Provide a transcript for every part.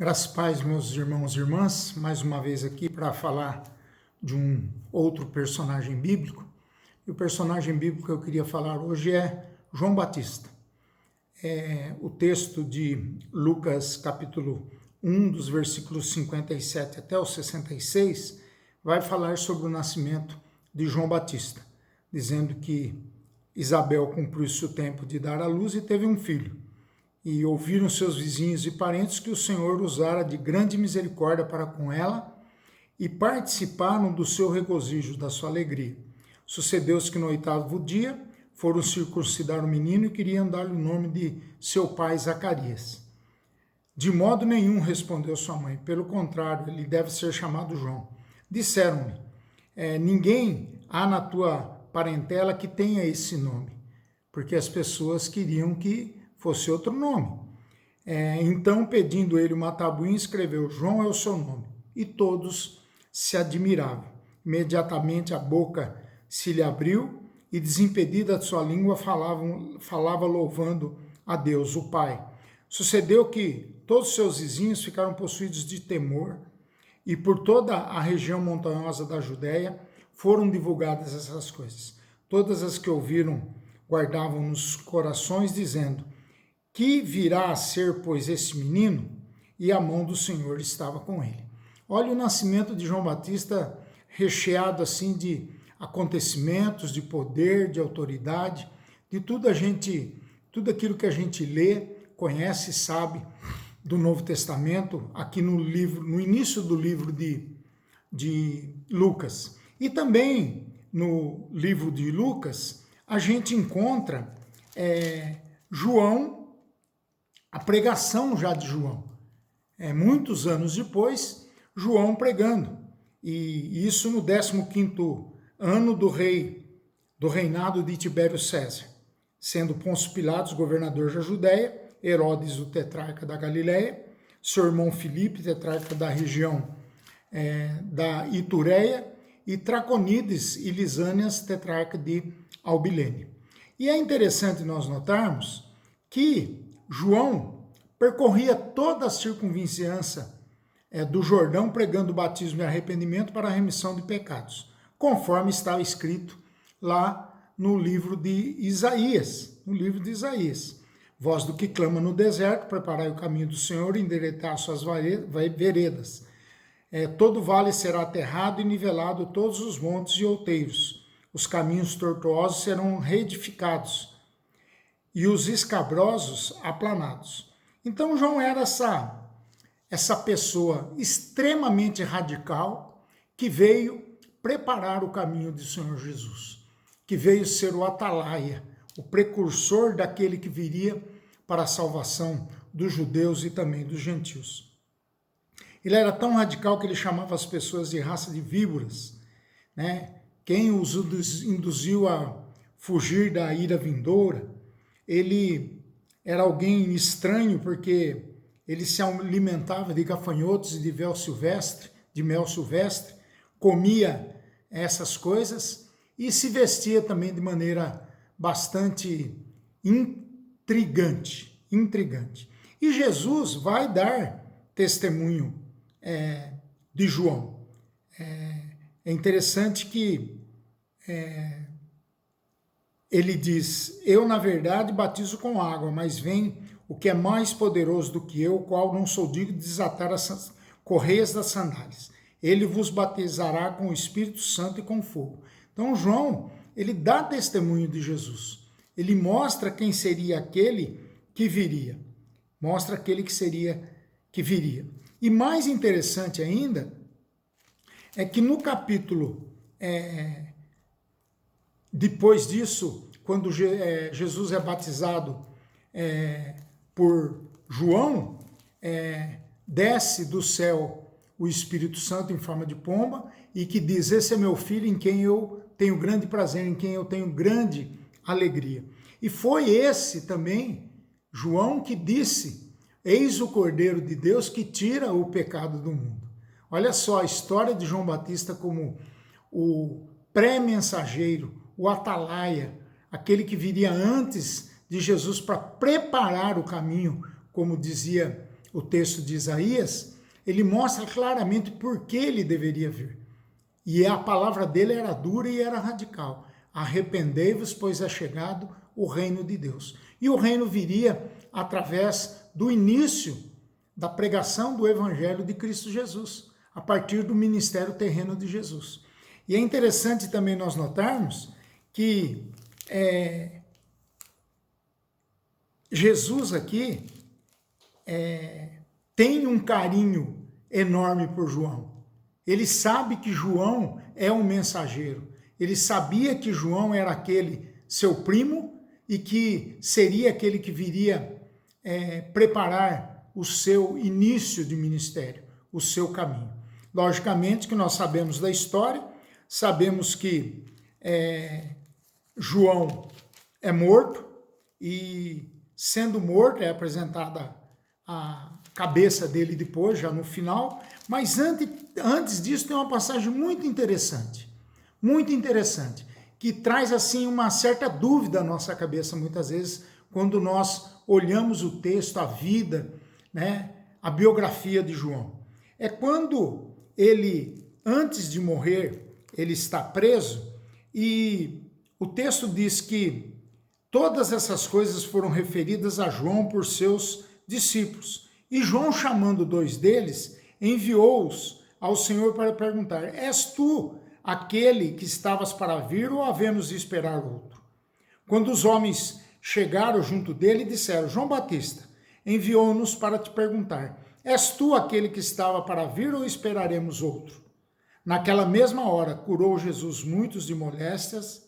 Graças e paz, meus irmãos e irmãs, mais uma vez aqui para falar de um outro personagem bíblico. E o personagem bíblico que eu queria falar hoje é João Batista. O texto de Lucas capítulo 1, dos versículos 57 até o 66, vai falar sobre o nascimento de João Batista, dizendo que Isabel cumpriu seu tempo de dar à luz e teve um filho. E ouviram seus vizinhos e parentes que o Senhor usara de grande misericórdia para com ela e participaram do seu regozijo, da sua alegria. Sucedeu-se que no 8º dia foram circuncidar o menino e queriam dar-lhe o nome de seu pai Zacarias. De modo nenhum, respondeu sua mãe, pelo contrário, ele deve ser chamado João. Disseram-lhe, ninguém há na tua parentela que tenha esse nome, porque as pessoas queriam que fosse outro nome. Então, pedindo ele uma tabuinha, escreveu, João é o seu nome. E todos se admiravam. Imediatamente a boca se lhe abriu e, desimpedida de sua língua, falava louvando a Deus, o Pai. Sucedeu que todos os seus vizinhos ficaram possuídos de temor e por toda a região montanhosa da Judéia foram divulgadas essas coisas. Todas as que ouviram guardavam nos corações, dizendo, que virá a ser, pois, esse menino? E a mão do Senhor estava com ele. Olha o nascimento de João Batista recheado assim de acontecimentos, de poder, de autoridade, de tudo aquilo que a gente lê, conhece, sabe do Novo Testamento, aqui no início do livro de Lucas. E também no livro de Lucas, a gente encontra João, a pregação já de João. Muitos anos depois, João pregando. E isso no 15º ano do reinado de Tibério César, sendo Pôncio Pilatos governador da Judéia, Herodes o tetrarca da Galiléia, seu irmão Filipe, tetrarca da região da Itureia, e Traconides e Lisânias, tetrarca de Albilene. E é interessante nós notarmos que João percorria toda a circunvizinhança do Jordão, pregando o batismo e arrependimento para a remissão de pecados, conforme está escrito lá no livro de Isaías. Voz do que clama no deserto, preparai o caminho do Senhor, endireitai suas veredas. Todo vale será aterrado e nivelado, todos os montes e outeiros. Os caminhos tortuosos serão reedificados e os escabrosos aplanados. Então João era essa pessoa extremamente radical que veio preparar o caminho do Senhor Jesus, que veio ser o atalaia, o precursor daquele que viria para a salvação dos judeus e também dos gentios. Ele era tão radical que ele chamava as pessoas de raça de víboras, né? Quem os induziu a fugir da ira vindoura. Ele era alguém estranho porque ele se alimentava de gafanhotos e de mel silvestre, comia essas coisas e se vestia também de maneira bastante intrigante. E Jesus vai dar testemunho de João. É interessante que ele diz, eu na verdade batizo com água, mas vem o que é mais poderoso do que eu, o qual não sou digno de desatar as correias das sandálias. Ele vos batizará com o Espírito Santo e com fogo. Então João, ele dá testemunho de Jesus. Ele mostra quem seria aquele que viria. E mais interessante ainda, é que no capítulo depois disso, quando Jesus é batizado por João, desce do céu o Espírito Santo em forma de pomba e que diz, esse é meu filho em quem eu tenho grande prazer, em quem eu tenho grande alegria. E foi esse também, João, que disse, eis o Cordeiro de Deus que tira o pecado do mundo. Olha só a história de João Batista como o pré-mensageiro, o atalaia, aquele que viria antes de Jesus para preparar o caminho, como dizia o texto de Isaías, ele mostra claramente por que ele deveria vir. E a palavra dele era dura e era radical. Arrependei-vos, pois é chegado o reino de Deus. E o reino viria através do início da pregação do evangelho de Cristo Jesus, a partir do ministério terreno de Jesus. E é interessante também nós notarmos que Jesus aqui tem um carinho enorme por João. Ele sabe que João é um mensageiro. Ele sabia que João era aquele seu primo e que seria aquele que viria preparar o seu início de ministério, o seu caminho. Logicamente que nós sabemos da história, sabemos que João é morto e, sendo morto, é apresentada a cabeça dele depois, já no final, mas antes disso tem uma passagem muito interessante, que traz assim uma certa dúvida à nossa cabeça muitas vezes, quando nós olhamos o texto, a vida, né, a biografia de João. É quando ele, antes de morrer, ele está preso e o texto diz que todas essas coisas foram referidas a João por seus discípulos. E João, chamando 2 deles, enviou-os ao Senhor para perguntar: és tu aquele que estavas para vir ou havemos de esperar outro? Quando os homens chegaram junto dele, disseram: João Batista enviou-nos para te perguntar: és tu aquele que estava para vir ou esperaremos outro? Naquela mesma hora, curou Jesus muitos de moléstias,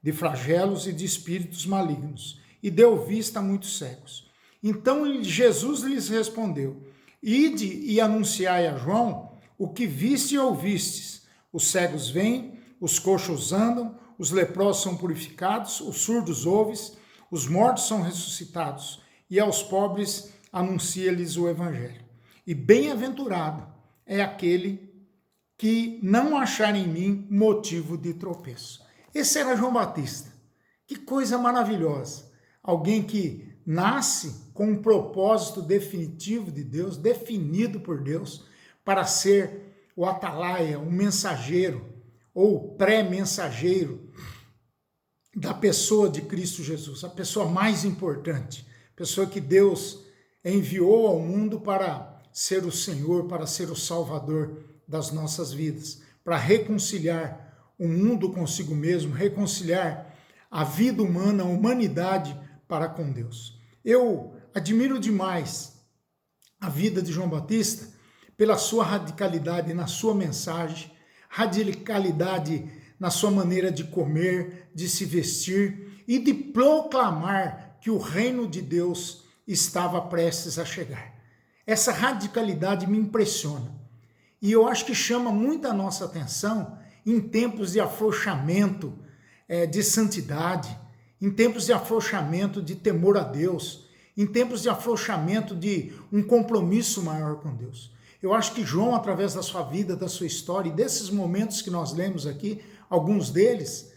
de flagelos e de espíritos malignos, e deu vista a muitos cegos. Então Jesus lhes respondeu: ide e anunciai a João o que viste e ouvistes. Os cegos vêm, os coxos andam, os leprosos são purificados, os surdos ouvem, os mortos são ressuscitados, e aos pobres anuncia-lhes o evangelho. E bem-aventurado é aquele que não achar em mim motivo de tropeço. Esse era João Batista. Que coisa maravilhosa. Alguém que nasce com um propósito definitivo de Deus, definido por Deus, para ser o atalaia, o mensageiro, ou pré-mensageiro da pessoa de Cristo Jesus, a pessoa mais importante, a pessoa que Deus enviou ao mundo para ser o Senhor, para ser o Salvador das nossas vidas, para reconciliar o mundo consigo mesmo, reconciliar a vida humana, a humanidade para com Deus. Eu admiro demais a vida de João Batista pela sua radicalidade na sua mensagem, radicalidade na sua maneira de comer, de se vestir e de proclamar que o reino de Deus estava prestes a chegar. Essa radicalidade me impressiona. E eu acho que chama muito a nossa atenção em tempos de afrouxamento de santidade, em tempos de afrouxamento de temor a Deus, em tempos de afrouxamento de um compromisso maior com Deus. Eu acho que João, através da sua vida, da sua história e desses momentos que nós lemos aqui, alguns deles,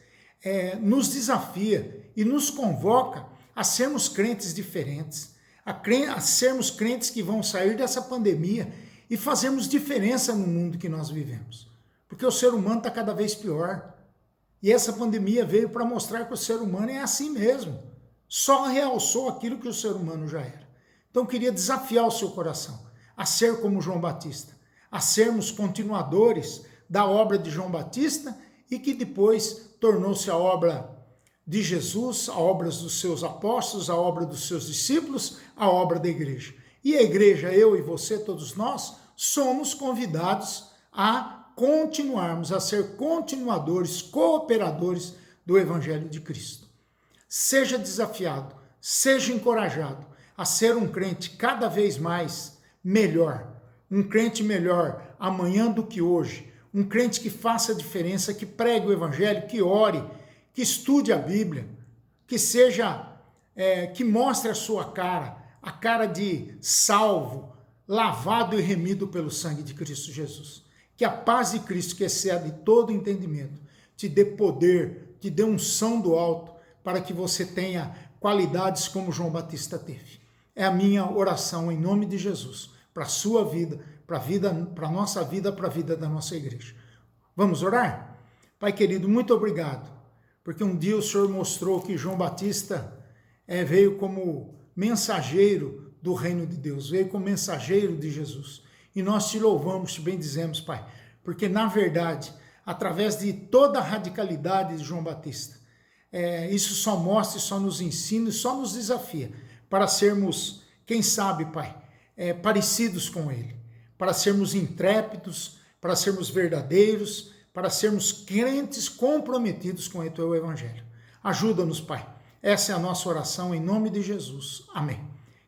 nos desafia e nos convoca a sermos crentes diferentes, a sermos crentes que vão sair dessa pandemia e fazermos diferença no mundo que nós vivemos. Porque o ser humano está cada vez pior. E essa pandemia veio para mostrar que o ser humano é assim mesmo. Só realçou aquilo que o ser humano já era. Então eu queria desafiar o seu coração a ser como João Batista, a sermos continuadores da obra de João Batista e que depois tornou-se a obra de Jesus, a obra dos seus apóstolos, a obra dos seus discípulos, a obra da igreja. E a igreja, eu e você, todos nós, somos convidados a continuarmos, a ser continuadores, cooperadores do Evangelho de Cristo. Seja desafiado, seja encorajado a ser um crente cada vez mais melhor, um crente melhor amanhã do que hoje, um crente que faça a diferença, que pregue o Evangelho, que ore, que estude a Bíblia, que seja, que mostre a sua cara, a cara de salvo, lavado e remido pelo sangue de Cristo Jesus. Que a paz de Cristo, que excede todo entendimento, te dê poder, te dê unção do alto, para que você tenha qualidades como João Batista teve. É a minha oração em nome de Jesus, para a sua vida, para a nossa vida, para a vida da nossa igreja. Vamos orar? Pai querido, muito obrigado, porque um dia o Senhor mostrou que João Batista veio como mensageiro do reino de Deus, veio como mensageiro de Jesus. E nós te louvamos, te bendizemos, Pai, porque na verdade, através de toda a radicalidade de João Batista, isso só mostra, só nos ensina, só nos desafia para sermos, quem sabe, Pai, parecidos com ele, para sermos intrépidos, para sermos verdadeiros, para sermos crentes comprometidos com o teu evangelho. Ajuda-nos, Pai. Essa é a nossa oração em nome de Jesus. Amém.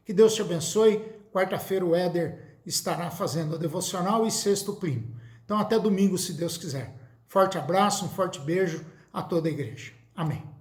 Que Deus te abençoe. Quarta-feira o Éder estará fazendo a devocional e sexto o primo. Então até domingo, se Deus quiser. Forte abraço, um forte beijo a toda a igreja. Amém.